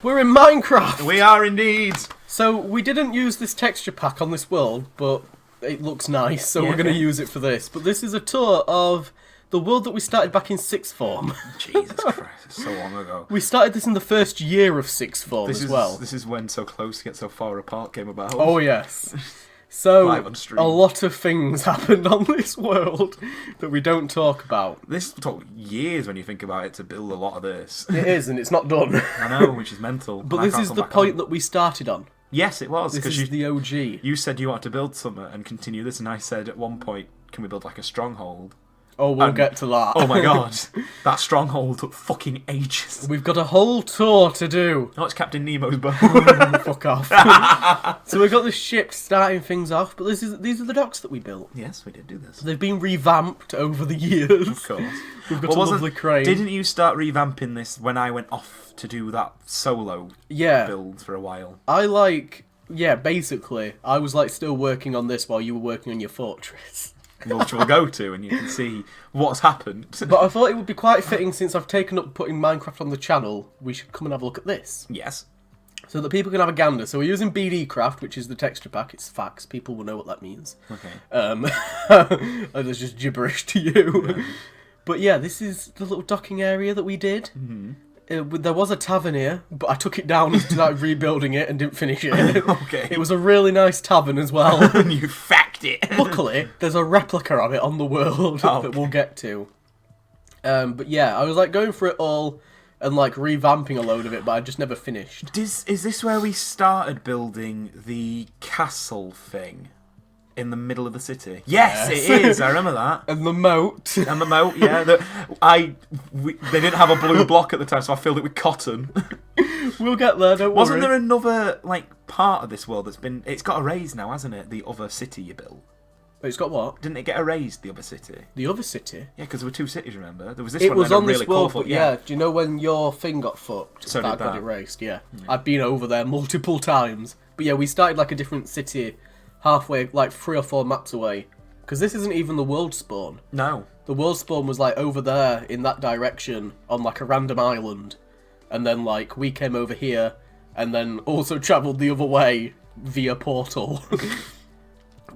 We're in Minecraft! We are indeed! So, we didn't use this texture pack on this world, but it looks nice, so Yeah, we're going to okay. use it for this. But this is a tour of the world that we started back in sixth form. Jesus Christ, it's so long ago. We started this in the first year of sixth form as well. This is when So Close Yet So Far Apart came about. Oh, yes. So, Live on stream. a lot of things happened on this world that we don't talk about. This took years when you think about it to build a lot of this. It is, and it's not done. I know, which is mental. But this is the point that we started on. Yes, it was. This Because is the OG. you said you wanted to build something and continue this, and I said at one point, can we build like a stronghold? Oh, we'll get to that. Oh my god, that stronghold took fucking ages. We've got a whole tour to do. Oh, it's Captain Nemo's boat. Fuck off. So we've got the ship starting things off, but these are the docks that we built. Yes, we did do this. They've been revamped over the years. Of course. We've got a lovely crane. Didn't you start revamping this when I went off to do that solo build for a while? Basically, I was still working on this while you were working on your fortress. Which we'll go to, and you can see what's happened. But I thought it would be quite fitting, since I've taken up putting Minecraft on the channel, we should come and have a look at this. Yes. So that people can have a gander. So we're using BD Craft, which is the texture pack. It's facts. People will know what that means. Okay. That's just gibberish to you. Yeah. But yeah, this is the little docking area that we did. Mm-hmm. There was a tavern here, but I took it down and started rebuilding it and didn't finish it. Okay. It was a really nice tavern as well. And you facked it. Luckily, there's a replica of it on the world that we'll get to. But yeah, I was going for it all and revamping a load of it, but I just never finished. Is this where we started building the castle thing? In the middle of the city. Yes, it is. I remember that. And the moat. And the moat, yeah. They didn't have a blue block at the time, so I filled it with cotton. We'll get there. Don't worry. Wasn't there another part of this world that's been? It's got erased now, hasn't it? The other city you built. It's got what? Didn't it get erased? The other city. The other city. Yeah, because there were two cities. Remember, there was this it one. Was that on really this world, colourful. but yeah. Do you know when your thing got fucked? So that did got that. erased. Yeah. I've been over there multiple times. But yeah, we started a different city. Halfway, 3 or 4 maps away. Because this isn't even the world spawn. No. The world spawn was over there in that direction on a random island. And then we came over here and then also travelled the other way via portal.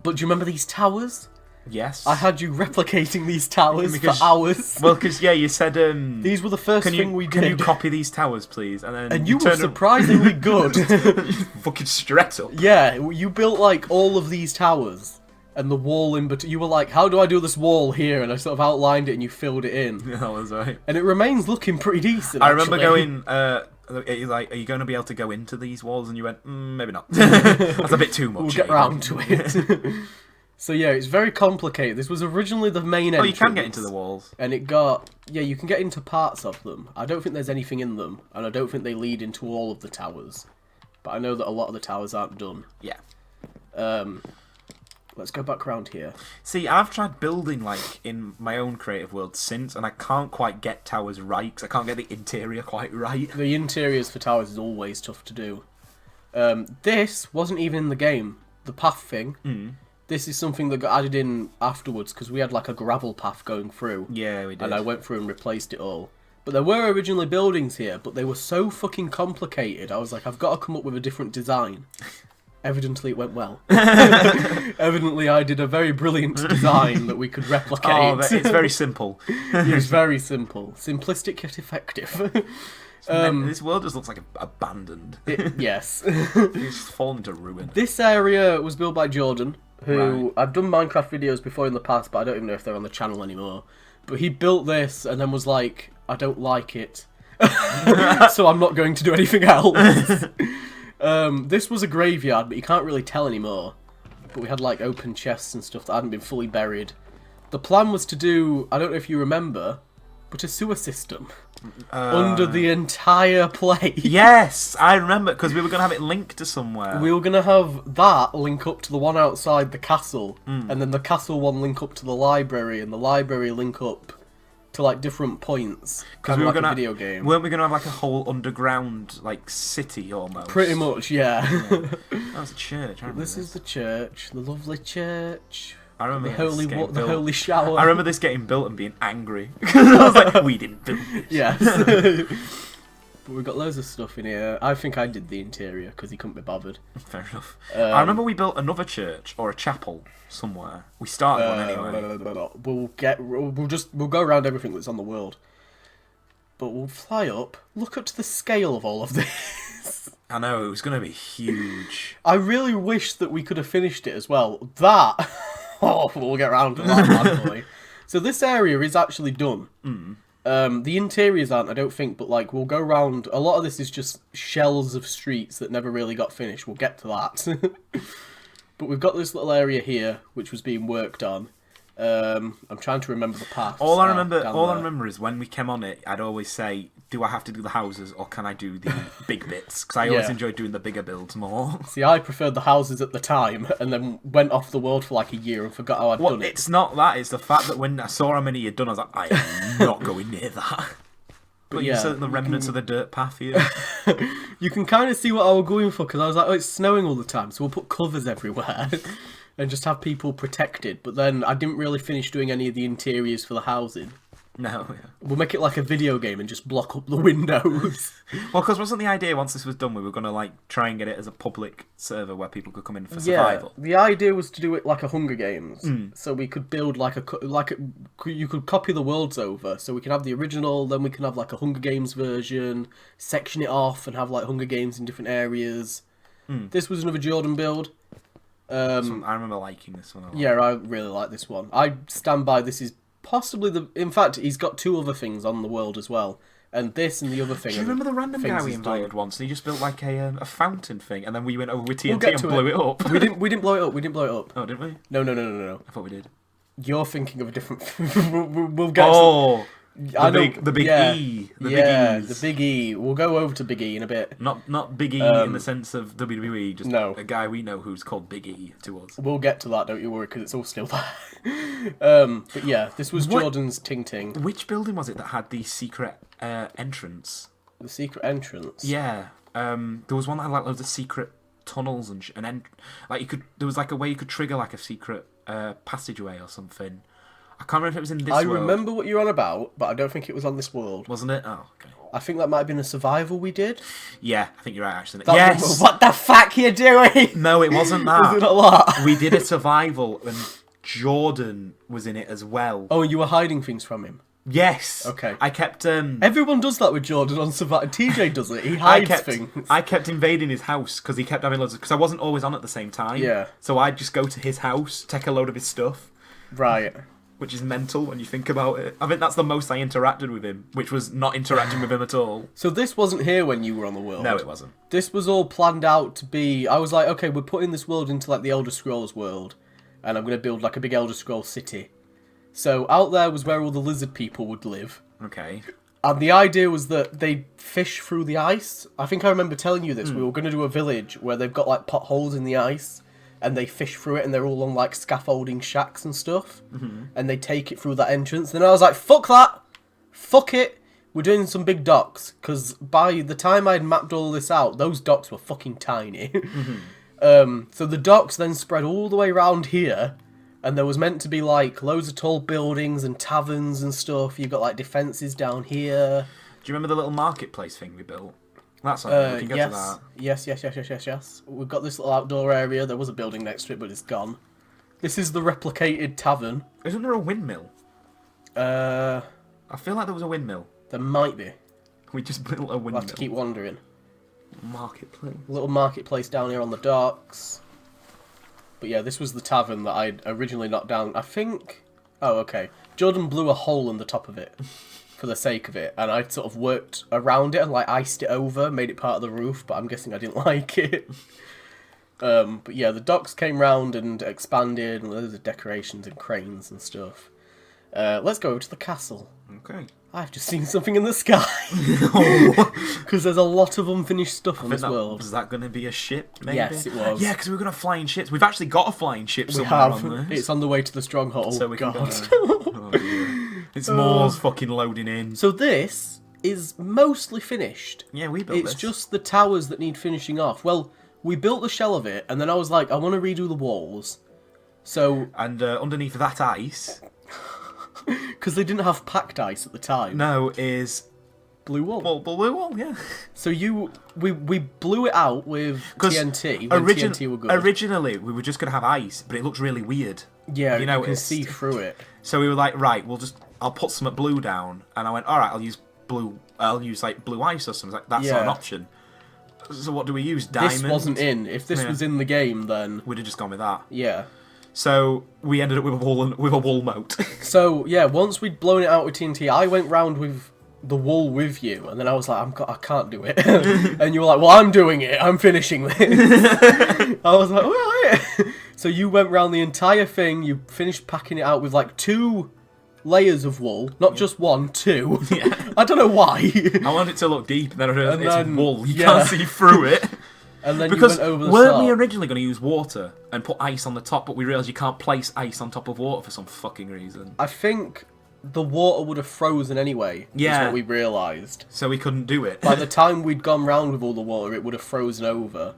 But do you remember these towers? Yes. I had you replicating these towers for hours. Well, because, you said... these were the first thing we did. Can you copy these towers, please? And you were surprisingly good. Fucking straight up. Yeah, you built, all of these towers. And the wall in between. You were like, how do I do this wall here? And I sort of outlined it and you filled it in. Yeah, that was right. And it remains looking pretty decent, I remember actually. going... are you going to be able to go into these walls? And you went, maybe not. That's a bit too much. We'll get round to it. So yeah, it's very complicated. This was originally the main entrance. Oh, you can get into the walls. And it got... Yeah, you can get into parts of them. I don't think there's anything in them. And I don't think they lead into all of the towers. But I know that a lot of the towers aren't done. Yeah. Let's go back around here. See, I've tried building, in my own creative world since, and I can't quite get towers right, because I can't get the interior quite right. The interiors for towers is always tough to do. This wasn't even in the game. The path thing... Mm. This is something that got added in afterwards, because we had a gravel path going through. Yeah, we did. And I went through and replaced it all. But there were originally buildings here, but they were so fucking complicated. I was like, I've got to come up with a different design. Evidently it went well. Evidently I did a very brilliant design that we could replicate. Oh, it's very simple. It's very simple. Simplistic yet effective. This world just looks abandoned. Yes. It's fallen into ruin. This area was built by Jordan, who I've done Minecraft videos before in the past, but I don't even know if they're on the channel anymore. But he built this and then was like, I don't like it. So I'm not going to do anything else. This was a graveyard, but you can't really tell anymore. But we had open chests and stuff that hadn't been fully buried. The plan was to do, I don't know if you remember, but a sewer system. Under the entire place. Yes, I remember, because we were going to have it linked to somewhere. We were going to have that link up to the one outside the castle, and then the castle one link up to the library, and the library link up to different points. Because we were going to video game. Weren't we going to have a whole underground city almost? Pretty much, yeah. That was a church. This is the church, the lovely church. I remember the holy shower. I remember this getting built and being angry. I was like, we didn't build this. Yes. But we've got loads of stuff in here. I think I did the interior because he couldn't be bothered. Fair enough. I remember we built another church or a chapel somewhere. We started one anyway. We'll go around everything that's on the world. But we'll fly up. Look at the scale of all of this. I know, it was going to be huge. I really wish that we could have finished it as well. That... Oh, we'll get around to that, hopefully. So this area is actually done. The interiors aren't, I don't think, but like we'll go around. A lot of this is just shells of streets that never really got finished. We'll get to that. But we've got this little area here which was being worked on. I'm trying to remember the path. All I remember is when we came on it, I'd always say, "Do I have to do the houses or can I do the big bits?" Because I always enjoyed doing the bigger builds more. See, I preferred the houses at the time, and then went off the world for like a year and forgot how I'd done it. It's not that; it's the fact that when I saw how many you'd done, I was like, "I am not going near that." But you said the remnants of the dirt path here. You can kind of see what I was going for because I was like, "Oh, it's snowing all the time, so we'll put covers everywhere." And just have people protected. But then I didn't really finish doing any of the interiors for the housing. No. Yeah. We'll make it like a video game and just block up the windows. Well, because wasn't the idea once this was done, we were going to like try and get it as a public server where people could come in for survival? Yeah, the idea was to do it like a Hunger Games. So we could build you could copy the worlds over. So we can have the original, then we can have like a Hunger Games version, section it off and have like Hunger Games in different areas. This was another Jordan build. I remember liking this one a lot. Yeah, I really like this one. I stand by this is possibly in fact, he's got two other things on the world as well. And this and the other thing. Do you remember the random guy we invited once? And he just built like a fountain thing, and then we went over with TNT and blew it up. We didn't blow it up. We didn't blow it up. Oh, didn't we? No. I thought we did. You're thinking of a different... we'll get the big E. The big E. We'll go over to Big E in a bit. Not Big E in the sense of WWE, just a guy we know who's called Big E to us. We'll get to that, don't you worry, because it's all still there. But yeah, this was Jordan's Ting Ting. Which building was it that had the secret entrance? The secret entrance? Yeah. There was one that had like loads of secret tunnels and there was like a way you could trigger like a secret passageway or something. I can't remember if it was in this world. I remember what you're on about, but I don't think it was on this world. Wasn't it? Oh, okay. I think that might have been a survival we did. Yeah, I think you're right, actually. Yes! What the fuck are you doing? No, it wasn't that. Was it not that? We did a survival, and Jordan was in it as well. Oh, and you were hiding things from him? Yes. Okay. I kept... Everyone does that with Jordan on Survivor. TJ does it. He hides things. I kept invading his house because he kept having loads of... Because I wasn't always on at the same time. Yeah. So I'd just go to his house, take a load of his stuff. Right. Which is mental when you think about it. I think that's the most I interacted with him, which was not interacting with him at all. So this wasn't here when you were on the world? No, it wasn't. This was all planned out to be... I was like, okay, we're putting this world into like the Elder Scrolls world, and I'm going to build like a big Elder Scrolls city. So out there was where all the lizard people would live. Okay. And the idea was that they'd fish through the ice. I think I remember telling you this. We were going to do a village where they've got like potholes in the ice, and they fish through it, and they're all on like scaffolding shacks and stuff. And they take it through that entrance. Then I was like, fuck that! Fuck it! We're doing some big docks. Because by the time I'd mapped all this out, those docks were fucking tiny. So the docks then spread all the way around here. And there was meant to be like loads of tall buildings and taverns and stuff. You've got like defences down here. Do you remember the little marketplace thing we built? That's something we can get to that. Yes. We've got this little outdoor area. There was a building next to it, but it's gone. This is the replicated tavern. Isn't there a windmill? I feel like there was a windmill. There might be. We just built a windmill. We'll have to keep wandering. Marketplace. Little marketplace down here on the docks. But yeah, this was the tavern that I'd originally knocked down. I think... Oh, okay. Jordan blew a hole in the top of it for the sake of it. And I sort of worked around it and like iced it over, made it part of the roof, but I'm guessing I didn't like it. But yeah, the docks came round and expanded, and loads of decorations and cranes and stuff. Let's go over to the castle. Okay. I've just seen something in the sky. Because there's a lot of unfinished stuff on this world. Was that going to be a ship, maybe? Yes, it was. Yeah, because we were going to fly in ships. We've actually got a flying ship We somewhere have. on this. It's on the way to the stronghold. So we can God. Oh, dear. It's Moore's fucking loading in. So this is mostly finished. Yeah, we built It's this. just the towers that need finishing off. Well, we built the shell of it, and then I was like, I want to redo the walls. So... And underneath that ice... Because they didn't have packed ice at the time. No, is Blue wool. Well, blue wool, yeah. So we blew it out with TNT. When TNT were good. Originally, we were just going to have ice, but it looked really weird. Yeah, you can see through it. So we were like, right, I'll put some blue down, and I went, all right, I'll use blue ice or something. Like, that's not an option. So what do we use? Diamond? This wasn't in. If this was in the game, then we'd have just gone with that. Yeah. So we ended up with a wool moat. So yeah, once we'd blown it out with TNT, I went round with the wool with you, and then I was like, I can't do it. And you were like, well, I'm doing it. I'm finishing this. I was like, all right. So you went round the entire thing. You finished packing it out with like 2 layers of wool, not just 1, 2. Yeah. I don't know why. I wanted it to look deep, and then I realised it's wool. You can't see through it. And then because you went over the weren't top. we originally going to use water and put ice on the top, but we realised you can't place ice on top of water for some fucking reason. I think the water would have frozen anyway. Yeah. Is what we realised. So we couldn't do it. By the time we'd gone round with all the water, it would have frozen over.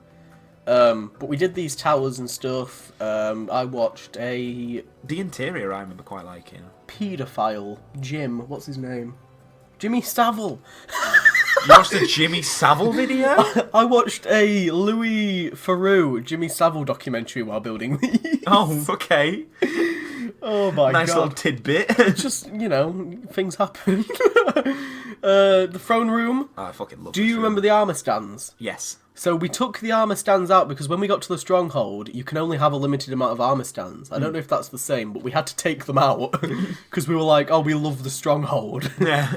But we did these towers and stuff. I watched the interior I remember quite liking. Paedophile Jim. What's his name? Jimmy Savile. You watched a Jimmy Savile video? I watched a Louis Theroux Jimmy Savile documentary while building these. Oh, okay. Oh my god. Nice little tidbit. Just, things happen. The throne room. Oh, I fucking love it. Do you remember the armour stands? Yes. So we took the armour stands out because when we got to the stronghold, you can only have a limited amount of armour stands. I don't know if that's the same, but we had to take them out because we were like, oh, we love the stronghold. Yeah.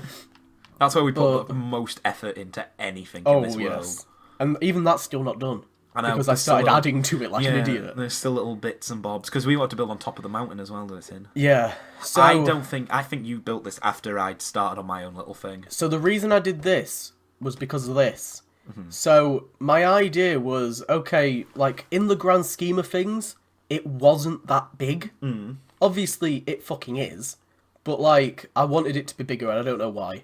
That's where we put the most effort into anything in this world. And even that's still not done. I know. Because I started adding to it like an idiot. There's still little bits and bobs. Because we wanted to build on top of the mountain as well, Listen. Yeah. So I think you built this after I'd started on my own little thing. So the reason I did this was because of this. Mm-hmm. So my idea was, okay, like in the grand scheme of things, it wasn't that big. Mm. Obviously, it fucking is. But like, I wanted it to be bigger and I don't know why.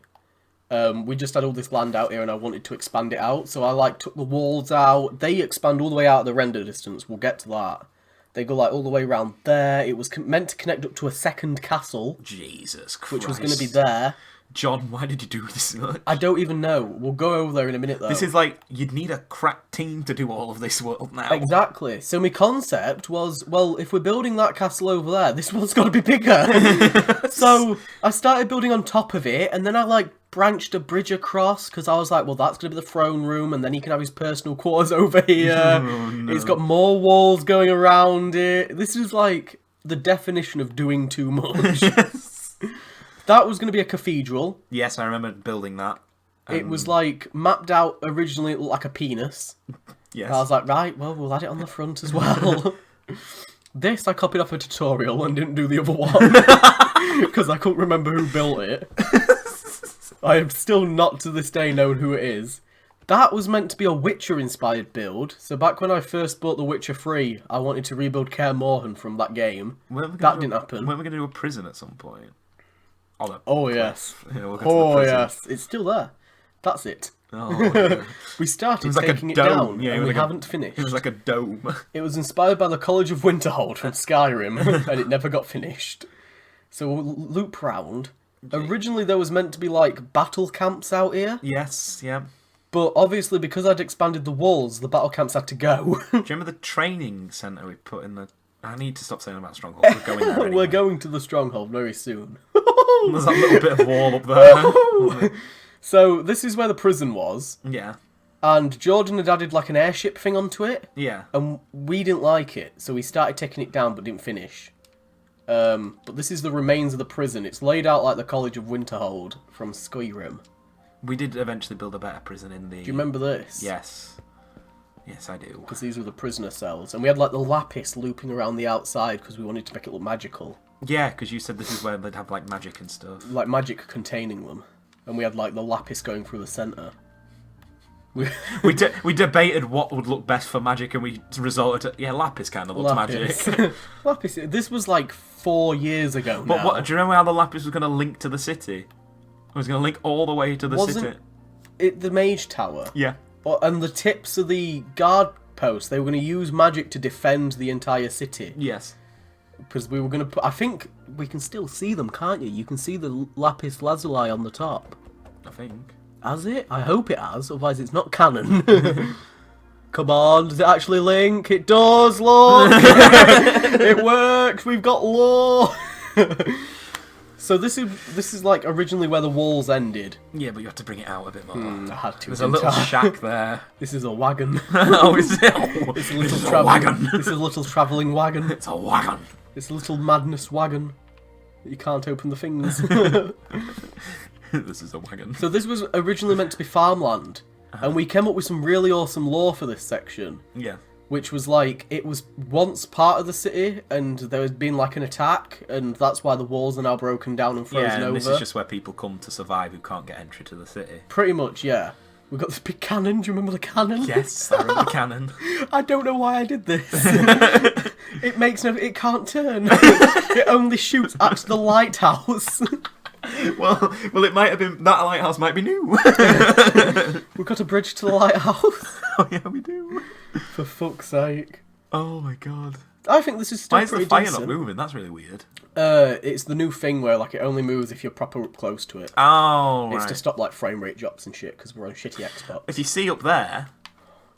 We just had all this land out here and I wanted to expand it out. So I took the walls out. They expand all the way out of the render distance. We'll get to that. They go all the way around there. It was meant to connect up to a second castle. Jesus Christ. Which was going to be there. John, why did you do this much? I don't even know. We'll go over there in a minute though. This is you'd need a crack team to do all of this world now. Exactly. So my concept was, well, if we're building that castle over there, this one's got to be bigger. So I started building on top of it, and then I branched a bridge across, because I was like, well, that's going to be the throne room, and then he can have his personal quarters over here. Oh, no. It's got more walls going around it. This is the definition of doing too much. That was going to be a cathedral. Yes, I remember building that. It was mapped out originally, it looked like a penis. Yes. And I was like, right, well, we'll add it on the front as well. This I copied off a tutorial and didn't do the other one. Because I couldn't remember who built it. I have still not to this day known who it is. That was meant to be a Witcher-inspired build. So back when I first bought The Witcher 3, I wanted to rebuild Kaer Morhen from that game. That didn't happen. Weren't we going to do a prison at some point? Oh yes. Yes. It's still there. That's it. Oh, yeah. We started taking it down, and we haven't finished. It was like a dome. It was inspired by the College of Winterhold from Skyrim, and it never got finished. So we'll loop round. Originally, there was meant to be battle camps out here. Yes, yeah. But obviously, because I'd expanded the walls, the battle camps had to go. Do you remember the training centre we put in the... I need to stop saying about Stronghold. We're going there anyway. We're going to the Stronghold very soon. There's that little bit of wall up there. So, this is where the prison was. Yeah. And Jordan had added an airship thing onto it. Yeah. And we didn't like it, so we started taking it down but didn't finish. But this is the remains of the prison. It's laid out like the College of Winterhold from Skyrim. We did eventually build a better prison in the... Do you remember this? Yes. Yes, I do. Because these were the prisoner cells. And we had the lapis looping around the outside because we wanted to make it look magical. Yeah, because you said this is where they'd have magic and stuff. Magic containing them. And we had the lapis going through the centre. We debated what would look best for magic, and we resorted to lapis kind of looks magic. Lapis. This was 4 years ago. But do you remember how the lapis was going to link to the city? It was going to link all the way to the city. Wasn't it the mage tower? Yeah. And the tips of the guard posts, they were going to use magic to defend the entire city. Yes. Because we were going to put... I think we can still see them, can't you? You can see the lapis lazuli on the top. I think. Has it? I hope it has, otherwise it's not canon. Come on, does it actually link? It does, look! It works, we've got lore! So this is like originally where the walls ended. Yeah, but you have to bring it out a bit more. I had to. There's a little shack there. This is a wagon. Oh, is it? Oh, It's a little this is a wagon. This is a little travelling wagon. It's a wagon. It's a little madness wagon. You can't open the things. This is a wagon. So this was originally meant to be farmland. And we came up with some really awesome lore for this section. Yeah. Which was like, it was once part of the city, and there has been like an attack, and that's why the walls are now broken down and frozen Yeah, and over. this is just where people come to survive who can't get entry to the city. Pretty much, yeah. We've got this big cannon, do you remember the cannon? Yes, I remember the cannon. I don't know why I did this. It makes no... It can't turn. It only shoots at the lighthouse. Well, it might have been... That lighthouse might be new. We've got a bridge to the lighthouse. Oh, yeah, we do. For fuck's sake. Oh, my God. I think this is still Why is the pretty fire decent. not moving? That's really weird. It's the new thing where like it only moves if you're proper up close to it. Oh, It's right. to stop like frame rate drops and shit because we're on shitty Xbox. If you see up there,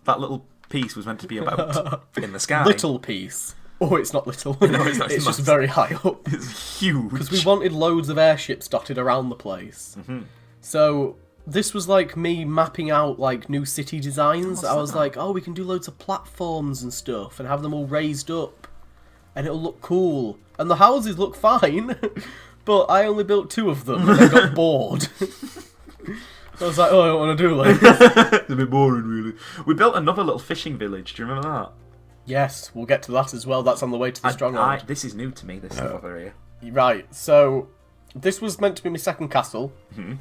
that little piece was meant to be about in the sky. Little piece. Oh, it's not little. No, it's not. It's just Massive. very high up. It's huge. Because we wanted loads of airships dotted around the place. Mm-hmm. So this was like me mapping out like new city designs. What's I was that? like, oh, we can do loads of platforms and stuff and have them all raised up. And it'll look cool. And the houses look fine. But I only built 2 of them and I got bored. I was like, oh, I don't want to do like this. It's a bit boring, really. We built another little fishing village. Do you remember that? Yes, we'll get to that as well. That's on the way to the stronghold. This is new to me, this stuff over here. Right, so this was meant to be my second castle. Mm-hmm.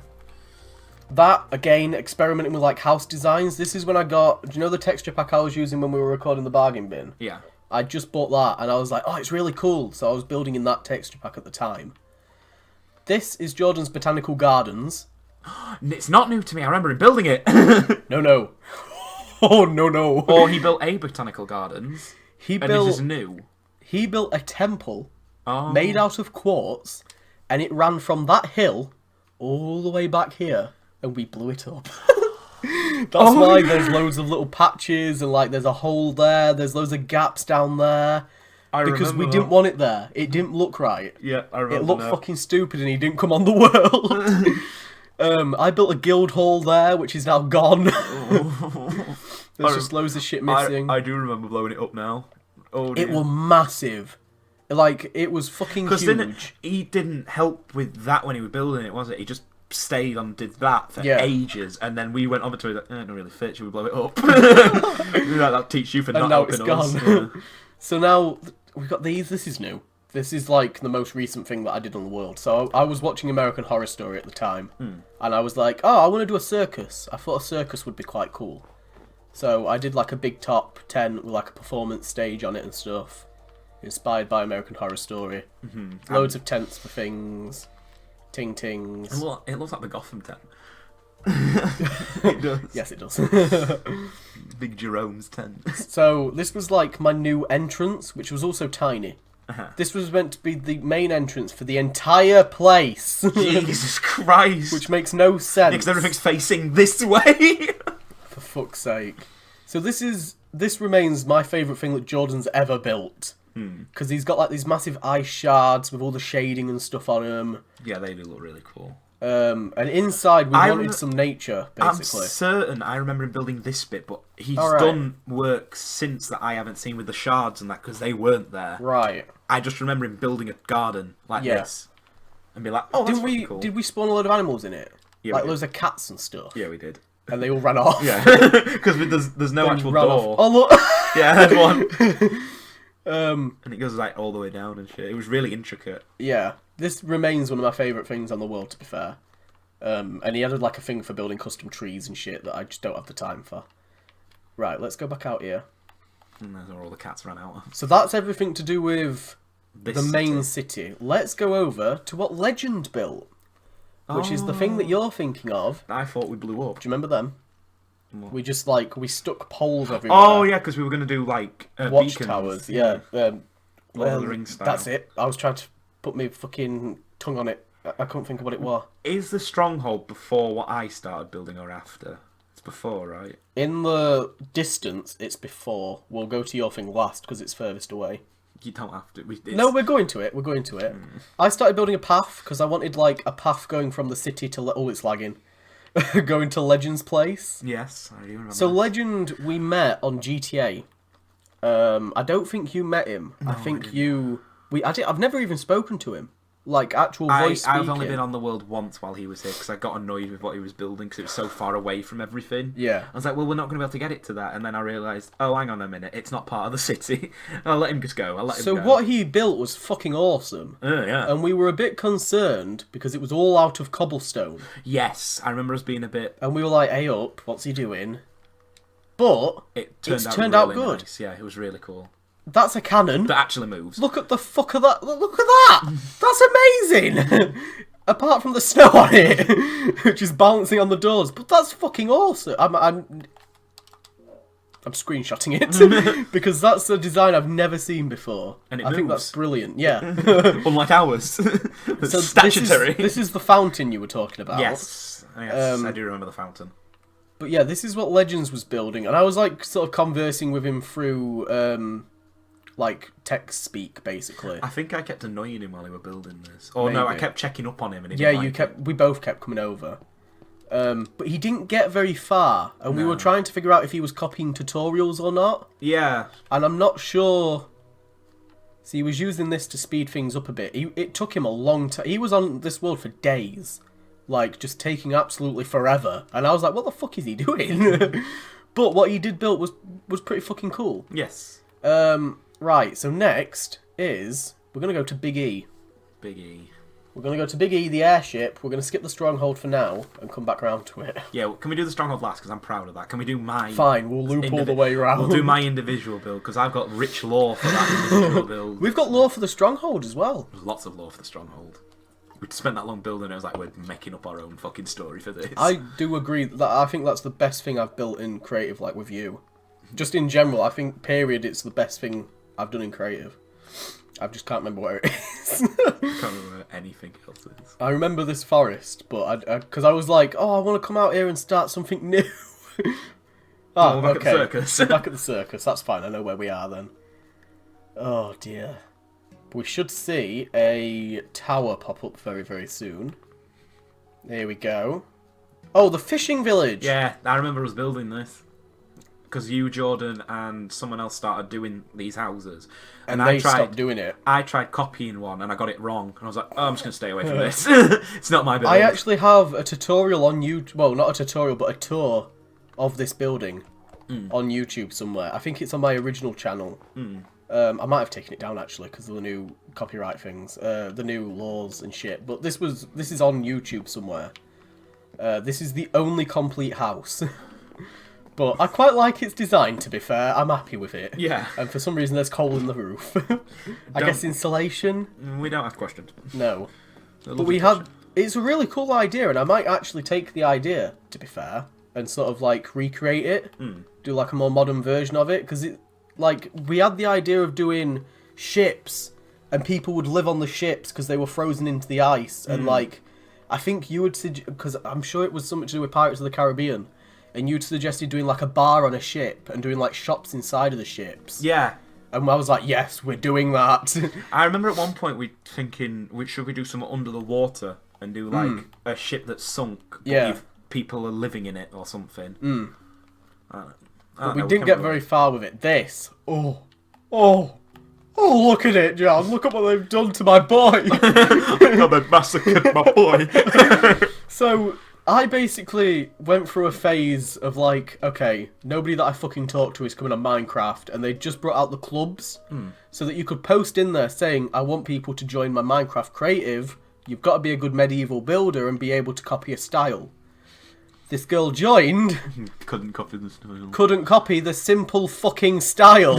That, again, experimenting with like house designs. This is when I got, do you know the texture pack I was using when we were recording the bargain bin? Yeah. I just bought that and I was like, oh, it's really cool. So I was building in that texture pack at the time. This is Jordan's Botanical Gardens. It's not new to me, I remember him building it. No. Oh, no. Or he built a botanical gardens, He and built, this is new. he built a temple Oh. made out of quartz, and it ran from that hill all the way back here, and we blew it up. That's why there's loads of little patches, and like there's a hole there, there's loads of gaps down there. Because we didn't want it there. It didn't look right. Yeah, I remember. It looked fucking stupid, and he didn't come on the world. I built a guild hall there, which is now gone. There's just loads of shit missing. I do remember blowing it up now. Oh, dear. It was massive. Like, it was fucking huge. He didn't help with that when he was building it, was it? He just stayed and did that for Yeah. ages, and then we went over to it like, it don't really fit, should we blow it up? That'll teach you for not And now helping it's us. gone. Yeah. So now, we've got these. This is new. This is like the most recent thing that I did on the world. So I was watching American Horror Story at the time, and I was like, oh, I want to do a circus. I thought a circus would be quite cool. So I did like a big top tent with like a performance stage on it and stuff. Inspired by American Horror Story. Loads of tents for things. Ting-tings. It looks like the Gotham tent. It does. Yes, it does. Big Jerome's tent. So this was like my new entrance, which was also tiny. This was meant to be the main entrance for the entire place. Jesus Christ. Which makes no sense. Because everything's facing this way. For fuck's sake. So this remains my favourite thing that Jordan's ever built. Because he's got like these massive ice shards with all the shading and stuff on them. Yeah, they do look really cool. And inside we wanted some nature, basically. I'm certain I remember him building this bit, but he's Alright. done work since that I haven't seen with the shards and that because they weren't there. Right. I just remember him building a garden like Yeah. this and be like, oh, that's fucking cool. Did we spawn a load of animals in it? Yeah, like we did. loads of cats and stuff. Yeah, we did. And they all ran off. Yeah, because there's no They actual ran door. off. Oh look. Yeah, there's one. And it goes like all the way down and shit. It was really intricate. Yeah, this remains one of my favourite things on the world, to be fair. And he added like a thing for building custom trees and shit that I just don't have the time for. Right, let's go back out here. And there's where all the cats ran out. So that's everything to do with This the main city. Let's go over to what Legend built, which is the thing that you're thinking of. I thought we blew up. Do you remember them? We just we stuck poles everywhere. Oh yeah, because we were gonna do like watchtowers. beacons. Yeah. Lord of the Rings style. That's it. I was trying to put my fucking tongue on it. I couldn't think of what it was. Is the stronghold before what I started building or after? It's before, right? In the distance, it's before. We'll go to your thing last because it's furthest away. You don't have to. No, we're going to it. We're going to it. I started building a path because I wanted like a path going from the city to... Oh, it's lagging. Going to Legend's place. Yes, I do remember. So Legend, we met on GTA. I don't think you met him. No, I think you... I've never even spoken to him. Like, actual voice speaking. I've only been on the world once while he was here because I got annoyed with what he was building because it was so far away from everything. Yeah. I was like, well, we're not going to be able to get it to that. And then I realised, oh, hang on a minute, it's not part of the city. I'll let him just go. So what he built was fucking awesome. Yeah. And we were a bit concerned because it was all out of cobblestone. Yes, I remember us being a bit... And we were like, hey up, what's he doing? But it's turned out good. Nice. Yeah, it was really cool. That's a cannon. That actually moves. Look at the fuck of that. Look at that. That's amazing. Apart from the snow on it, which is bouncing on the doors. But that's fucking awesome. I'm screenshotting it because that's a design I've never seen before. And it I think moves. that's brilliant. Yeah. Unlike ours. It's So statutory. This is the fountain you were talking about. Yes, I do remember the fountain. But yeah, this is what Legends was building, and I was like sort of conversing with him through like text speak, basically. I think I kept annoying him while he were building this. Or no, I Maybe. kept checking up on him, and he Yeah, didn't you like kept. We both kept coming over, but he didn't get very far, and we No. were trying to figure out if he was copying tutorials or not. Yeah. And I'm not sure. So he was using this to speed things up a bit. It took him a long time. He was on this world for days, like just taking absolutely forever. And I was like, what the fuck is he doing? But what he did build was pretty fucking cool. Yes. Right. So next is we're gonna go to Big E. Big E. We're going to go to Big E, the airship. We're going to skip the stronghold for now and come back around to it. Yeah, well, can we do the stronghold last? Because I'm proud of that. Can we do my... Fine, we'll loop all the way around. We'll do my individual build, because I've got rich lore for that individual build. We've got lore for the stronghold as well. There's lots of lore for the stronghold. We spent that long building, and I was like, we're making up our own fucking story for this. I do agree that I think that's the best thing I've built in creative, like with you. Just in general, I think, period, it's the best thing I've done in creative. I just can't remember where it is. I can't remember where anything else is. I remember this forest, but because I was like, oh, I want to come out here and start something new. Oh, back at the circus. Back at the circus. That's fine. I know where we are then. Oh dear. We should see a tower pop up very, very soon. There we go. Oh, the fishing village. Yeah, I remember us building this. Because you, Jordan, and someone else started doing these houses. And they stopped doing it. I tried copying one and I got it wrong. And I was like, oh, I'm just going to stay away from this. It's not my build. I actually have a tutorial on YouTube. Well, not a tutorial, but a tour of this building on YouTube somewhere. I think it's on my original channel. I might have taken it down actually because of the new copyright things, the new laws and shit. But this is on YouTube somewhere. This is the only complete house. But I quite like its design, to be fair. I'm happy with it. Yeah. And for some reason, there's coal in the roof. I guess insulation? We don't have questions. No. But we had... It's a really cool idea, and I might actually take the idea, to be fair, and sort of, like, recreate it. Do, like, a more modern version of it. Because, it, like, we had the idea of doing ships, and people would live on the ships because they were frozen into the ice. And, like, I think you would... Because I'm sure it was something to do with Pirates of the Caribbean. And you'd suggested doing like a bar on a ship and doing like shops inside of the ships. Yeah. And I was like, yes, we're doing that. I remember at one point we thinking, should we do something under the water and do like a ship that's sunk, but if people are living in it or something. But we didn't get very far with it. This, oh, look at it, John. Look at what they've done to my boy. How they massacred my boy. So... I basically went through a phase of like, okay, nobody that I fucking talk to is coming on Minecraft, and they just brought out the clubs so that you could post in there saying, I want people to join my Minecraft creative, you've got to be a good medieval builder and be able to copy a style. This girl joined, Couldn't copy the style. couldn't copy the simple fucking style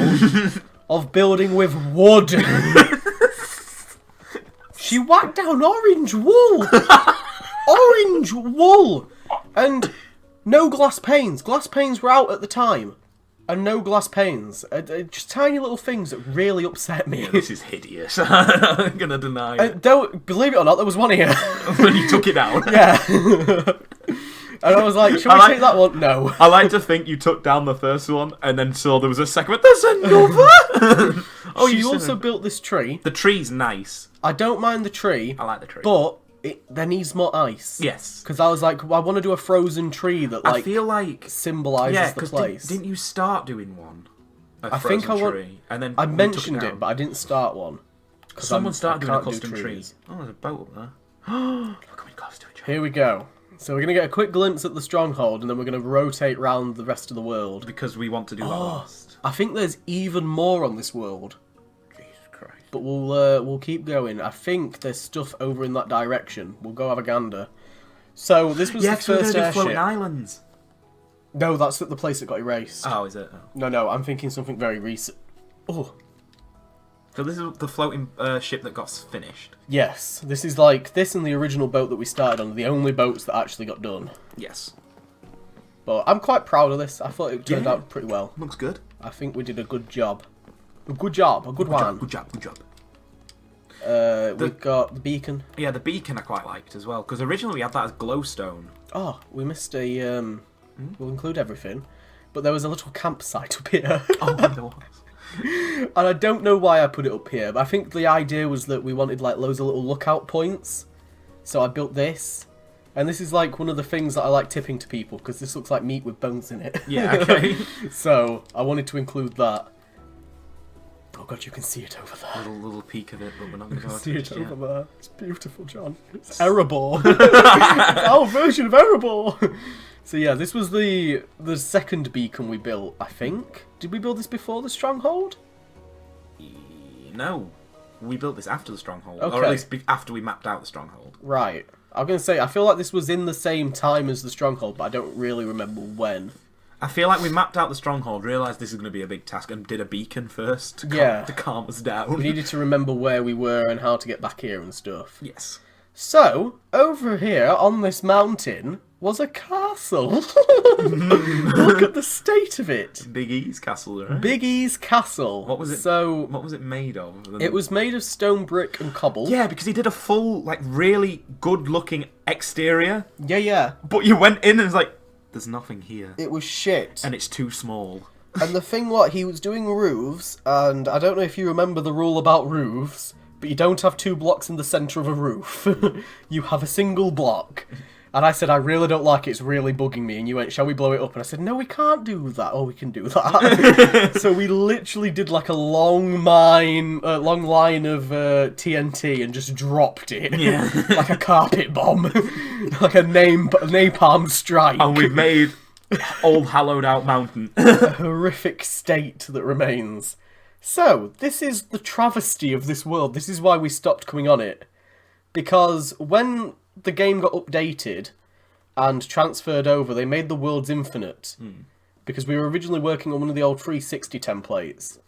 of building with wood. She whacked down orange wool. Orange wool! And no glass panes. Glass panes were out at the time. and no glass panes. Just tiny little things that really upset me. Yeah, this is hideous. I'm gonna deny it. Don't believe it or not, there was one here. When you took it down. Yeah. And I was like, should we take that one? No. I like to think you took down the first one and then saw there was a second one. There's another! Oh, you also built this tree. The tree's nice. I don't mind the tree. I like the tree. But there needs more ice. Yes. Because I was like, I want to do a frozen tree that I feel like symbolises the place. Didn't you start doing one? I think and then I mentioned it, but I didn't start one. Someone started doing a custom tree. Oh, there's a boat up there. Look how many cars do it. Here we go. So we're going to get a quick glimpse at the stronghold, and then we're going to rotate round the rest of the world. Because we want to do that last. I think there's even more on this world. Jesus Christ. But we'll keep going. I think there's stuff over in that direction. We'll go have a gander. So this was the first airship. Floating islands. No, that's at the place that got erased. Oh, is it? Oh. No, I'm thinking something very recent. Oh. So this is the floating ship that got finished? Yes. This is like, this and the original boat that we started on are the only boats that actually got done. Yes. But I'm quite proud of this. I thought it turned out pretty well. Looks good. I think we did a good job. A good job. A good one. Good job. We've got the beacon. Yeah, the beacon I quite liked as well. Because originally we had that as glowstone. Oh, we missed a... We'll include everything. But there was a little campsite up here. Oh, there was. And I don't know why I put it up here, but I think the idea was that we wanted like loads of little lookout points. So I built this. And this is like one of the things that I like tipping to people, because this looks like meat with bones in it. Yeah, okay. So I wanted to include that. Oh god, you can see it over there. Little peek of it, but we're not going to go See it yet. over there. It's beautiful, John. It's Erebor. It's our version of Erebor. So yeah, this was the second beacon we built, I think. Did we build this before the stronghold? No. We built this after the stronghold. Okay. Or at least after we mapped out the stronghold. Right. I'm going to say, I feel like this was in the same time as the stronghold, but I don't really remember when. I feel like we mapped out the stronghold, realised this is going to be a big task, and did a beacon first to calm us down. We needed to remember where we were and how to get back here and stuff. Yes. So, over here on this mountain was a castle. Look at the state of it. Big E's castle, right? Big E's castle. What was it? So, what was it made of? It was made of stone, brick, and cobble. Yeah, because he did a full, like, really good-looking exterior. Yeah. But you went in and it was like, there's nothing here. It was shit. And it's too small. And the thing, he was doing roofs, and I don't know if you remember the rule about roofs, but you don't have 2 blocks in the centre of a roof. You have a single block. And I said, I really don't like it, it's really bugging me. And you went, shall we blow it up? And I said, no, we can't do that. Oh, we can do that. So we literally did like a long line of TNT and just dropped it. Yeah. Like a carpet bomb. Like a napalm strike. And we've made Old Hallowed Out Mountain. A horrific state that remains. So, this is the travesty of this world. This is why we stopped coming on it. Because when the game got updated and transferred over, they made the worlds infinite. Because we were originally working on one of the old 360 templates.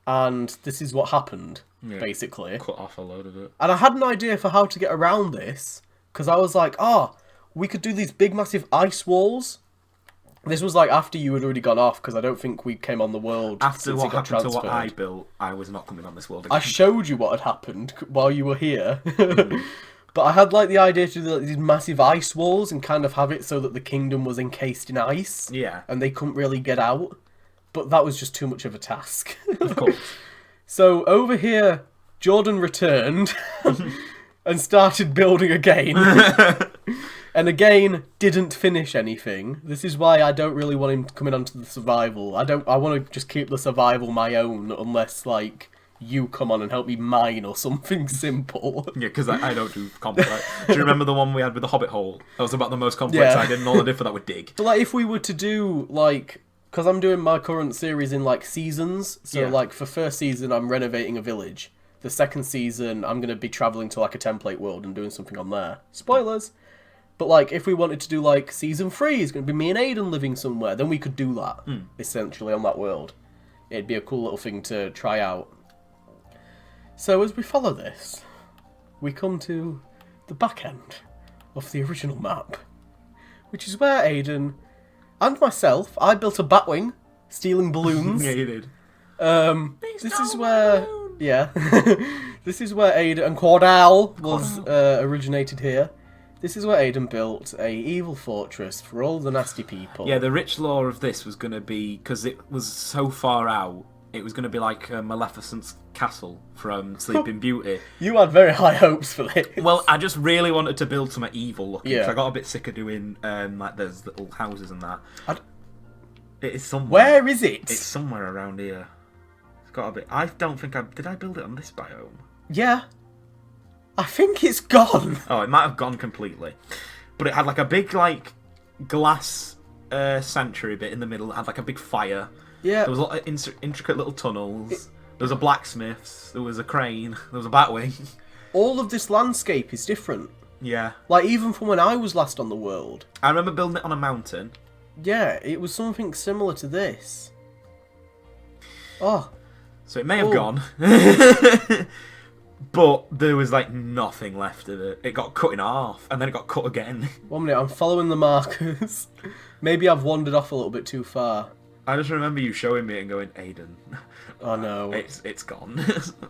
And this is what happened, basically. Cut off a load of it. And I had an idea for how to get around this. Because I was like, we could do these big massive ice walls. This was like after you had already gone off, because I don't think we came on the world After what happened transferred. to what I built, I was not coming on this world again. I showed you what had happened while you were here. But I had like the idea to do like, these massive ice walls and kind of have it so that the kingdom was encased in ice. Yeah. And they couldn't really get out. But that was just too much of a task. Of course. So over here, Jordan returned and started building again. And again, didn't finish anything. This is why I don't really want him coming onto the survival. I want to just keep the survival my own, unless, like, you come on and help me mine or something simple. Yeah, because I don't do complex. Do you remember the one we had with the Hobbit hole? That was about the most complex I did, and all I did for that was dig. But, like, if we were to do, like... Because I'm doing my current series in, like, seasons. So, like, for first season, I'm renovating a village. The second season, I'm going to be travelling to, like, a template world and doing something on there. Spoilers! But, like, if we wanted to do, like, Season 3 is going to be me and Aidan living somewhere, then we could do that, essentially, on that world. It'd be a cool little thing to try out. So, as we follow this, we come to the back end of the original map, which is where Aidan and myself, I built a batwing, stealing balloons. Yeah, you did. This is where, yeah, this is where Aidan and Cordell was originated here. This is where Aidan built a evil fortress for all the nasty people. Yeah, the rich lore of this was going to be, because it was so far out, it was going to be like Maleficent's castle from Sleeping Beauty. You had very high hopes for this. Well, I just really wanted to build something evil looking, because Yeah. I got a bit sick of doing like those little houses and that. It is somewhere. Where is it? It's somewhere around here. It's got to be. I don't think did I build it on this biome? Yeah. I think it's gone. Oh, it might have gone completely. But it had like a big like glass sanctuary bit in the middle that had like a big fire. Yeah. There was a lot of intricate little tunnels. There was a blacksmith's. There was a crane. There was a batwing. All of this landscape is different. Yeah. Like, even from when I was last on the world. I remember building it on a mountain. Yeah, it was something similar to this. Oh. So it may have Oh. gone. But there was like nothing left of it. It got cut in half, and then it got cut again. 1 minute, I'm following the markers. Maybe I've wandered off a little bit too far. I just remember you showing me and going, Aidan. Oh no. It's gone.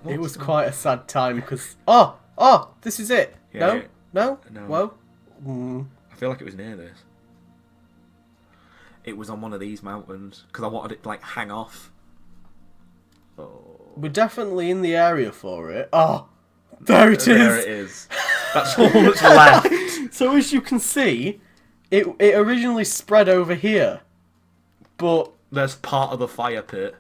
It was quite a sad time because... Oh! This is it! Yeah, no? yeah. No? No. Well? I feel like it was near this. It was on one of these mountains, because I wanted it to like hang off. Oh. We're definitely in the area for it. Oh! There it is! There it is. That's all that's left. So as you can see, it originally spread over here. But... There's part of the fire pit.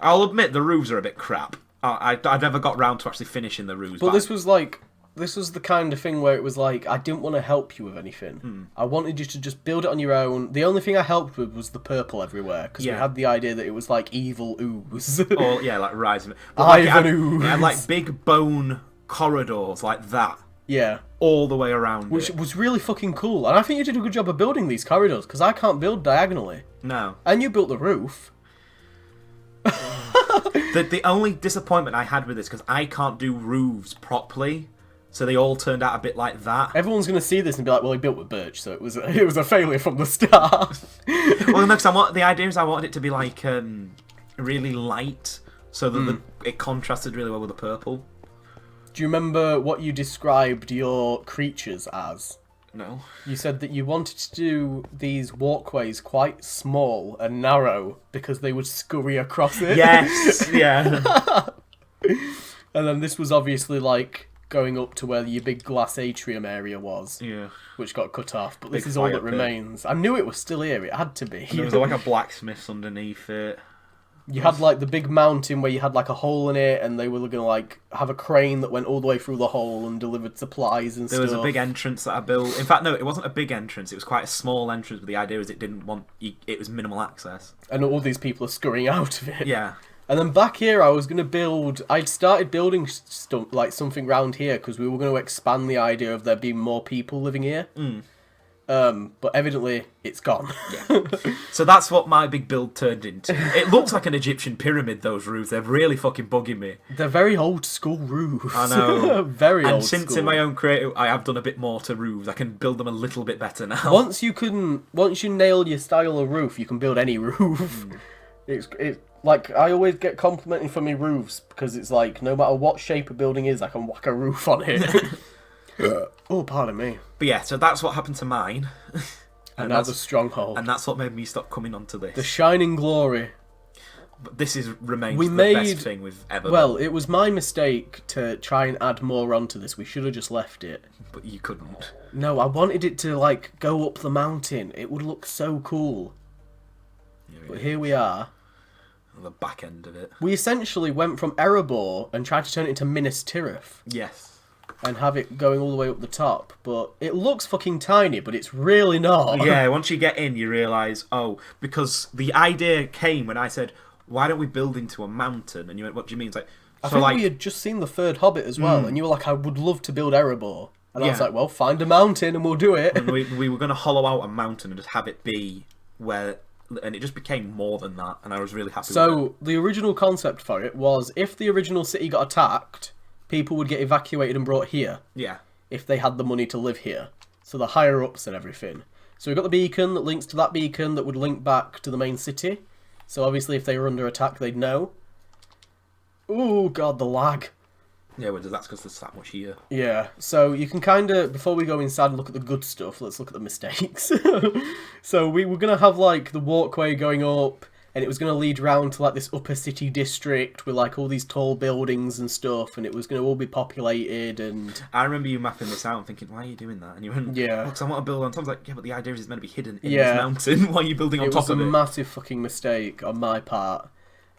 I'll admit the roofs are a bit crap. I never got round to actually finishing the roofs. But this was like... This was the kind of thing where it was like, I didn't want to help you with anything. I wanted you to just build it on your own. The only thing I helped with was the purple everywhere, because we had the idea that it was like evil ooze. Or, yeah, like rising. Ivan It had like ooze. big bone corridors like that. Yeah. All the way around Which it. was really fucking cool. And I think you did a good job of building these corridors, because I can't build diagonally. No. And you built the roof. The only disappointment I had with this, because I can't do roofs properly, so they all turned out a bit like that. Everyone's going to see this and be like, well, he built with birch, so it was a failure from the start. Well, no, because the idea is I wanted it to be like really light, so that it contrasted really well with the purple. Do you remember what you described your creatures as? No. You said that you wanted to do these walkways quite small and narrow because they would scurry across it. Yes, yeah. And then this was obviously like going up to where your big glass atrium area was, Yeah. which got cut off. But this Big is all fire that pit. remains. I knew it was still here. It had to be. There was like a blacksmith's underneath it. You had like the big mountain where you had like a hole in it, and they were going to like have a crane that went all the way through the hole and delivered supplies and There stuff. was a big entrance that I built. In fact, no, it wasn't a big entrance. It was quite a small entrance, but the idea was it was minimal access. And all these people are scurrying out of it. Yeah. And then back here, I was going to build... I'd started building like something round here because we were going to expand the idea of there being more people living here. But evidently, it's gone. Yeah. So that's what my big build turned into. It looks like an Egyptian pyramid, those roofs. They're really fucking bugging me. They're very old school roofs. I know. Very And old since school. in my own creative, I have done a bit more to roofs. I can build them a little bit better now. Once you nail your style of roof, you can build any roof. It's like, I always get complimented for my roofs because it's like, no matter what shape a building is, I can whack a roof on it. Oh, pardon me. But yeah, so that's what happened to mine. And now the stronghold. And that's what made me stop coming onto this. The shining glory. But this remains We the made- best thing we've ever Well, done. it was my mistake to try and add more onto this. We should have just left it. But you couldn't. No, I wanted it to, like, go up the mountain. It would look so cool. But here we are. The back end of it. We essentially went from Erebor and tried to turn it into Minas Tirith Yes. and have it going all the way up the top. But it looks fucking tiny, but it's really not. Yeah, once you get in, you realise, because the idea came when I said, why don't we build into a mountain? And you went, what do you mean? It's like, I think we had just seen the third Hobbit as well, and you were like, I would love to build Erebor. And I was Yeah. like, well, find a mountain and we'll do it. and we were going to hollow out a mountain and just have it be where... And it just became more than that, and I was really happy with it. So, the original concept for it was, if the original city got attacked, people would get evacuated and brought here, Yeah. if they had the money to live here. So the higher-ups and everything. So we've got the beacon that links to that beacon that would link back to the main city. So obviously if they were under attack, they'd know. Oh god, the lag. Yeah, well, that's because there's that much here. Yeah, so you can kind of, before we go inside and look at the good stuff, let's look at the mistakes. So we were going to have, like, the walkway going up, and it was going to lead round to, like, this upper city district with, like, all these tall buildings and stuff, and it was going to all be populated, and... I remember you mapping this out and thinking, why are you doing that? And you went, yeah, because I want to build on top. I was like, yeah, but the idea is it's meant to be hidden in this mountain. Why are you building on top of it? It was a massive fucking mistake on my part.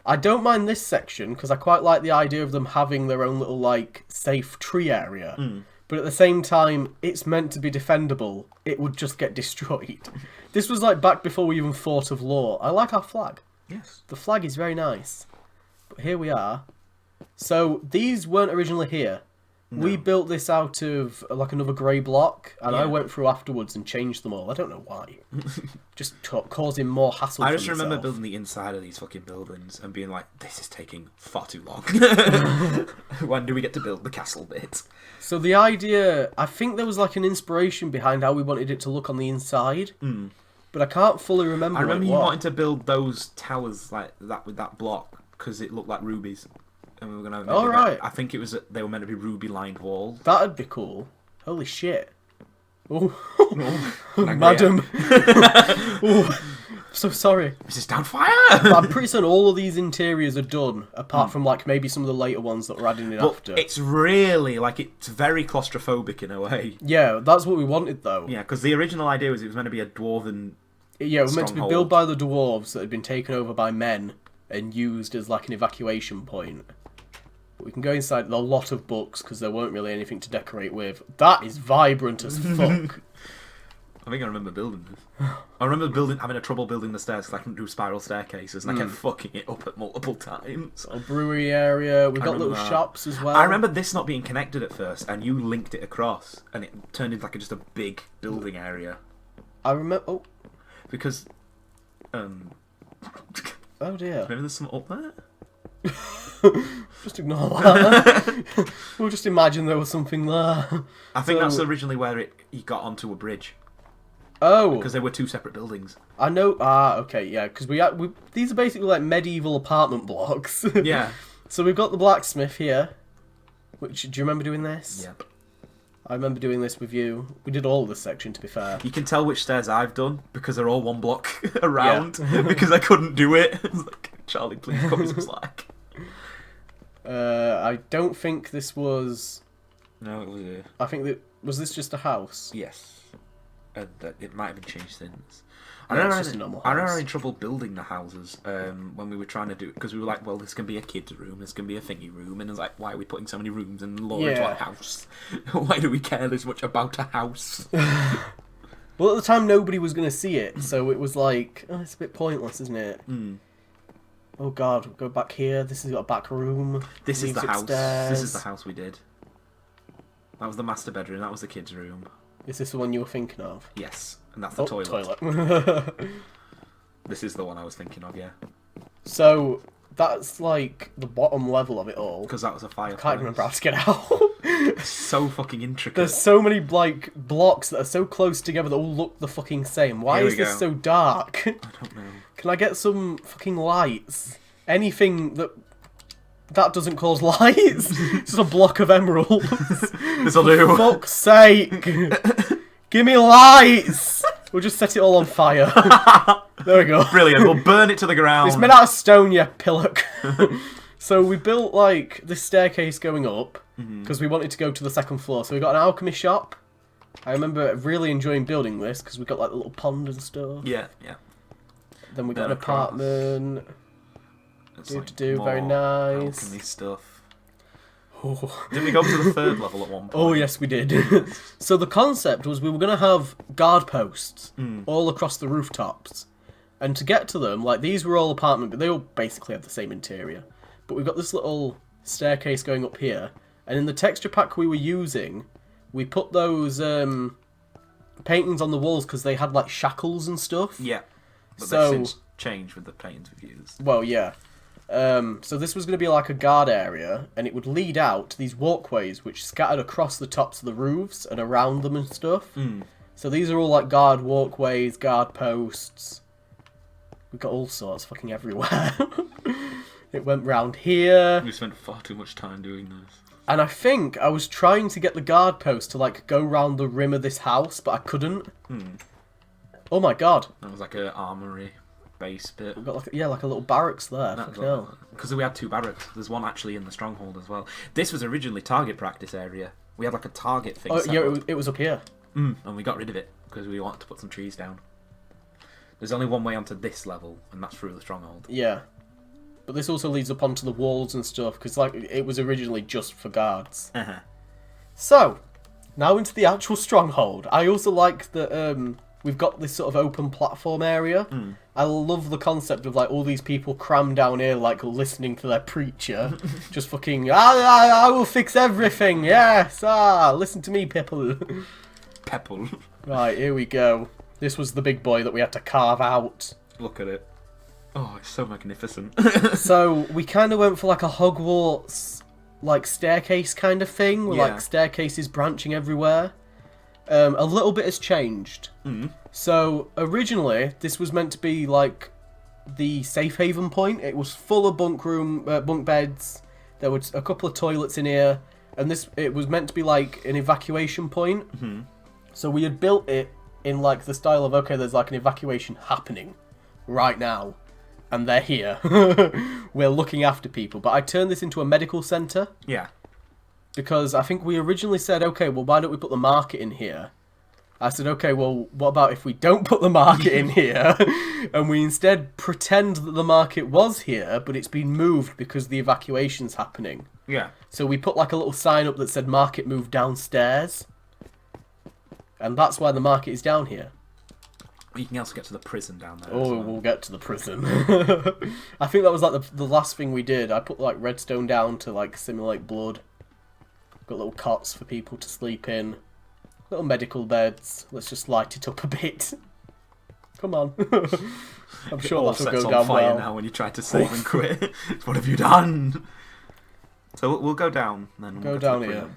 I don't mind this section, because I quite like the idea of them having their own little, like, safe tree area. But at the same time, it's meant to be defendable. It would just get destroyed. This was, like, back before we even thought of law. I like our flag. Yes. The flag is very nice. But here we are. So, these weren't originally here. No. We built this out of, like, another grey block, and I went through afterwards and changed them all. I don't know why. Just causing more hassle I for just myself. remember building the inside of these fucking buildings and being like, this is taking far too long. When do we get to build the castle bit? So the idea, I think there was, like, an inspiration behind how we wanted it to look on the inside. But I can't fully remember I remember you wanted to build those towers like that with that block because it looked like rubies. And we were gonna. Oh, right. I think it was. They were meant to be ruby-lined walls. That'd be cool. Holy shit! Oh, Like, madam. Oh, so sorry. Is this down fire? But I'm pretty certain all of these interiors are done, apart from like maybe some of the later ones that were added in after. It's really like it's very claustrophobic in a way. Yeah, that's what we wanted though. Yeah, because the original idea was it was meant to be a dwarven. Yeah, it was meant to be built by the dwarves that had been taken over by men and used as like an evacuation point. We can go inside a lot of books because there weren't really anything to decorate with. That is vibrant as fuck. I think I remember building this. I remember having a trouble building the stairs because I couldn't do spiral staircases and I kept fucking it up at multiple times. A brewery area. We've got little shops as well. I remember this not being connected at first and you linked it across and it turned into like just a big building area. I remember... Oh. Because... Oh dear. Maybe there's some up there? Just ignore that. We'll just imagine there was something there. I think that's originally where you got onto a bridge. Oh. Because they were two separate buildings. I know. Okay, yeah. Because these are basically like medieval apartment blocks. Yeah. So we've got the blacksmith here. Which, do you remember doing this? Yep. I remember doing this with you. We did all of this section, to be fair. You can tell which stairs I've done because they're all one block around. Yeah. Because I couldn't do it. It's like, Charlie, please cut me some slack. I don't think this was... No, it was a... I think that... Was this just a house? Yes. And it might have been changed since. I don't know. I remember having trouble building the houses when we were trying to do it because we were like, well, this can be a kid's room, this can be a thingy room, and it's like, why are we putting so many rooms and lore into our house? Why do we care this much about a house? Well, at the time, nobody was going to see it, so it was like, oh, it's a bit pointless, isn't it? Oh god, go back here. This has got a back room. This is the house. This is the house we did. That was the master bedroom. That was the kids' room. Is this the one you were thinking of? Yes, and that's the toilet. This is the one I was thinking of, yeah. So, that's like the bottom level of it all. Because that was a fireplace. I can't remember how to get out. It's so fucking intricate. There's so many like blocks that are so close together that all look the fucking same. Why is this so dark? I don't know. Can I get some fucking lights? Anything that doesn't cause lights? Just a block of emeralds. This'll do. For fuck's sake. Give me lights! We'll just set it all on fire. There we go. Brilliant. We'll burn it to the ground. It's made out of stone, you pillock. So we built like this staircase going up because we wanted to go to the second floor. So we got an alchemy shop. I remember really enjoying building this because we got like a little pond and stuff. Yeah, yeah. Then we got an apartment. Very nice. Alchemy stuff. Oh. Didn't we go to the third level at one point? Oh yes, we did. So the concept was we were going to have guard posts all across the rooftops, and to get to them, like these were all apartment, but they all basically have the same interior. But we've got this little staircase going up here, and in the texture pack we were using, we put those paintings on the walls because they had like shackles and stuff. Yeah, but they've since changed with the paintings we've used. Well, yeah. So this was going to be like a guard area, and it would lead out to these walkways which scattered across the tops of the roofs and around them and stuff. So these are all like guard walkways, guard posts. We got all sorts fucking everywhere. It went round here. We spent far too much time doing this. And I think I was trying to get the guard post to, like, go round the rim of this house, but I couldn't. Oh my god. That was like an armory base bit. We've got, like, like a little barracks there. Because we had 2 barracks. There's one actually in the stronghold as well. This was originally target practice area. We had, like, a target thing set yeah, up. it was up here. And we got rid of it because we wanted to put some trees down. There's only one way onto this level, and that's through the stronghold. Yeah. But this also leads up onto the walls and stuff, because like it was originally just for guards. So, now into the actual stronghold. I also like that we've got this sort of open platform area. I love the concept of like all these people crammed down here, like listening to their preacher, just fucking, I will fix everything, yes, listen to me, people. Pepple. Right, here we go. This was the big boy that we had to carve out. Look at it. Oh, it's so magnificent. So, we kind of went for like a Hogwarts, like, staircase kind of thing, with like staircases branching everywhere. A little bit has changed. So, originally, this was meant to be like the safe haven point. It was full of bunk beds. There was a couple of toilets in here. And it was meant to be like an evacuation point. So, we had built it in like the style of, okay, there's like an evacuation happening right now. And they're here. We're looking after people. But I turned this into a medical centre. Yeah. Because I think we originally said, okay, well, why don't we put the market in here? I said, okay, well, what about if we don't put the market in here? And we instead pretend that the market was here, but it's been moved because the evacuation's happening. Yeah. So we put like a little sign up that said market moved downstairs. And that's why the market is down here. You can also get to the prison down there. Oh, we'll get to the prison. I think that was like the last thing we did. I put like redstone down to like simulate blood. Got little cots for people to sleep in. Little medical beds. Let's just light it up a bit. Come on. I'm sure that'll go down fire well. Now when you try to save and quit. What have you done? So we'll go down then. We'll go down here.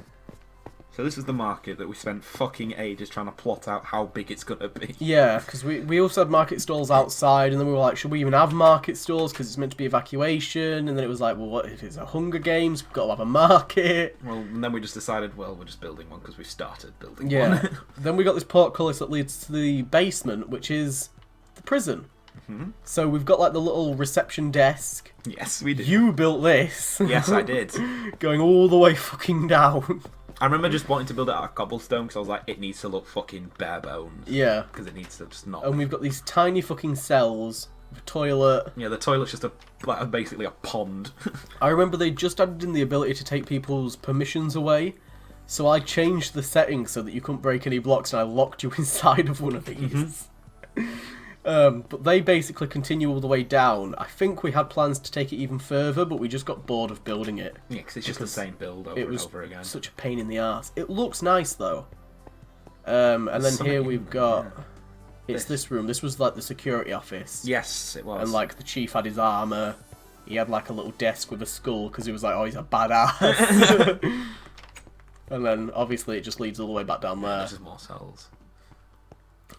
So this is the market that we spent fucking ages trying to plot out how big it's going to be. Yeah, because we also had market stalls outside, and then we were like, should we even have market stalls because it's meant to be evacuation? And then it was like, well, what if it's a Hunger Games? We've got to have a market. Well, and then we just decided, well, we're just building one because we started building one. Then we got this portcullis that leads to the basement, which is the prison. So we've got like the little reception desk. Yes, we did. You built this. Yes, I did. Going all the way fucking down. I remember just wanting to build it out of cobblestone because I was like, it needs to look fucking bare bones. Yeah. Because it needs to just not. And we've got these tiny fucking cells, toilet. Yeah, the toilet's just basically a pond. I remember they just added in the ability to take people's permissions away. So I changed the settings so that you couldn't break any blocks, and I locked you inside of one of these. But they basically continue all the way down. I think we had plans to take it even further, but we just got bored of building it. Yeah, because it's just the same build over and over again. Such a pain in the ass. It looks nice though. And then here we've got... It's this room. This was like the security office. Yes, it was. And like the chief had his armour. He had like a little desk with a skull because he was like, oh, he's a badass. And then obviously it just leads all the way back down there. There's just more cells.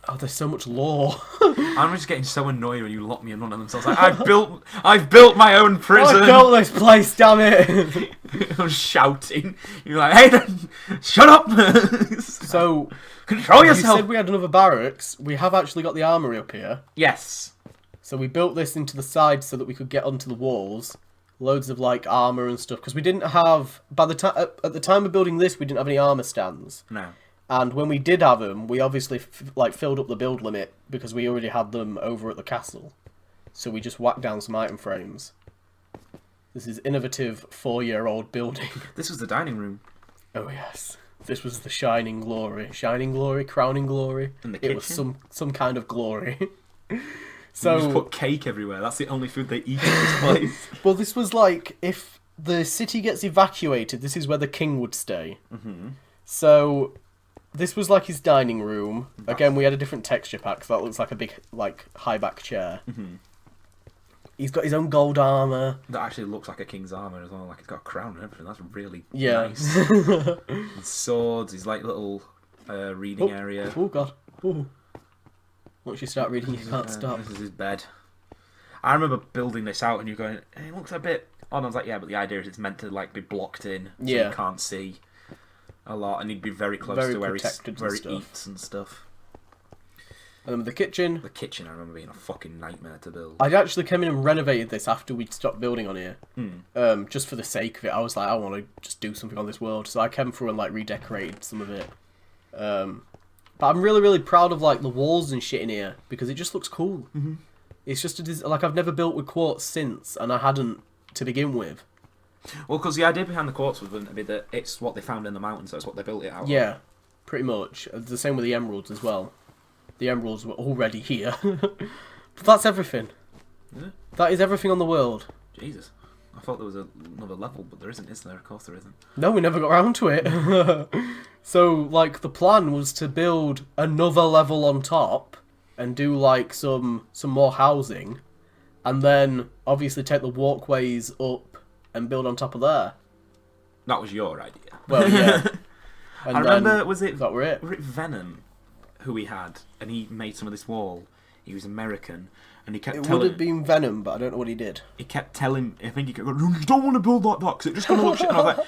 Oh, there's so much lore. I'm just getting so annoyed when you lock me in one of them. So I was like, I've built my own prison. I built this place, damn it. I'm shouting. You're like, Aidan, shut up. So, control yourself. You said we had another barracks. We have actually got the armory up here. Yes. So we built this into the side so that we could get onto the walls. Loads of like armor and stuff because we didn't have at the time of building this we didn't have any armor stands. No. And when we did have them, we obviously filled up the build limit because we already had them over at the castle. So we just whacked down some item frames. This is innovative 4-year-old building. This was the dining room. Oh yes, this was the shining glory, crowning glory. In the kitchen? It was some kind of glory. So you just put cake everywhere. That's the only food they eat in this place. Well, this was like if the city gets evacuated, this is where the king would stay. So. This was like his dining room. Again, we had a different texture pack, so that looks like a big, like, high-back chair. He's got his own gold armour. That actually looks like a king's armour as well. Like, it's got a crown and everything. That's really nice. His swords, his, like, little reading area. Oh, God. Ooh. Once you start reading, you can't stop. This is his bed. I remember building this out and you're going, hey, it looks a bit odd. And I was like, yeah, but the idea is it's meant to like be blocked in, so you can't see a lot, and he'd be very close to where he eats and stuff. The kitchen. The kitchen, I remember being a fucking nightmare to build. I actually came in and renovated this after we'd stopped building on here. Just for the sake of it. I was like, I want to just do something on this world. So I came through and like redecorated some of it. But I'm really, really proud of like the walls and shit in here because it just looks cool. It's just like I've never built with quartz since, and I hadn't to begin with. Well, because the idea behind the quartz was wouldn't it be that it's what they found in the mountains, so it's what they built it out of. Yeah, pretty much. The same with the emeralds as well. The emeralds were already here. But that's everything. Is it? That is everything on the world. Jesus. I thought there was another level, but there isn't, is there? Of course there isn't. No, we never got around to it. So, like, the plan was to build another level on top and do, like, some more housing. And then, obviously, take the walkways up and build on top of there. That was your idea. Well, yeah. I remember, was it Venom who we had, and he made some of this wall. He was American, and he kept It telling... would have been Venom, but I don't know what he did. He kept telling... I think he kept going, you don't want to build like that, because it's just going to look shit. And I was like,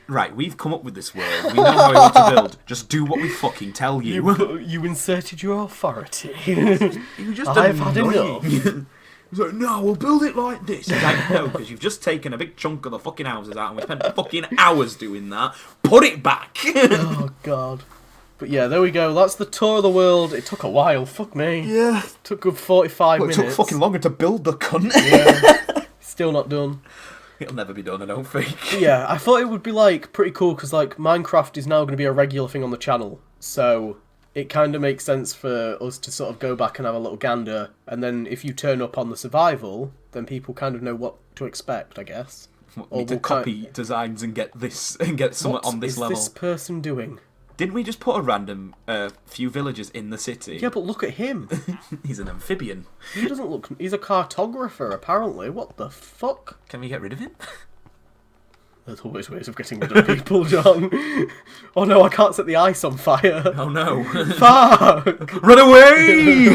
right, we've come up with this world. We know how we want to build. Just do what we fucking tell you. You inserted your authority. You just I've had enough. He's like, no, we'll build it like this. He's like, no, because you've just taken a big chunk of the fucking houses out, and we spent fucking hours doing that. Put it back. Oh, God. But yeah, there we go. That's the tour of the world. It took a while. Fuck me. Yeah. It took a good 45 minutes. It took fucking longer to build the cunt. Yeah. Still not done. It'll never be done, I don't think. But yeah, I thought it would be, like, pretty cool, because, like, Minecraft is now going to be a regular thing on the channel. So it kind of makes sense for us to sort of go back and have a little gander. And then if you turn up on the survival, then people kind of know what to expect, I guess. We need to copy designs and get this and get someone on this level. What is this person doing? Didn't we just put a random few villagers in the city? Yeah, but look at him. He's an amphibian. He doesn't look... He's a cartographer, apparently. What the fuck? Can we get rid of him? There's always ways of getting rid of people, John. Oh no, I can't set the ice on fire. Oh no. Fuck! Run away!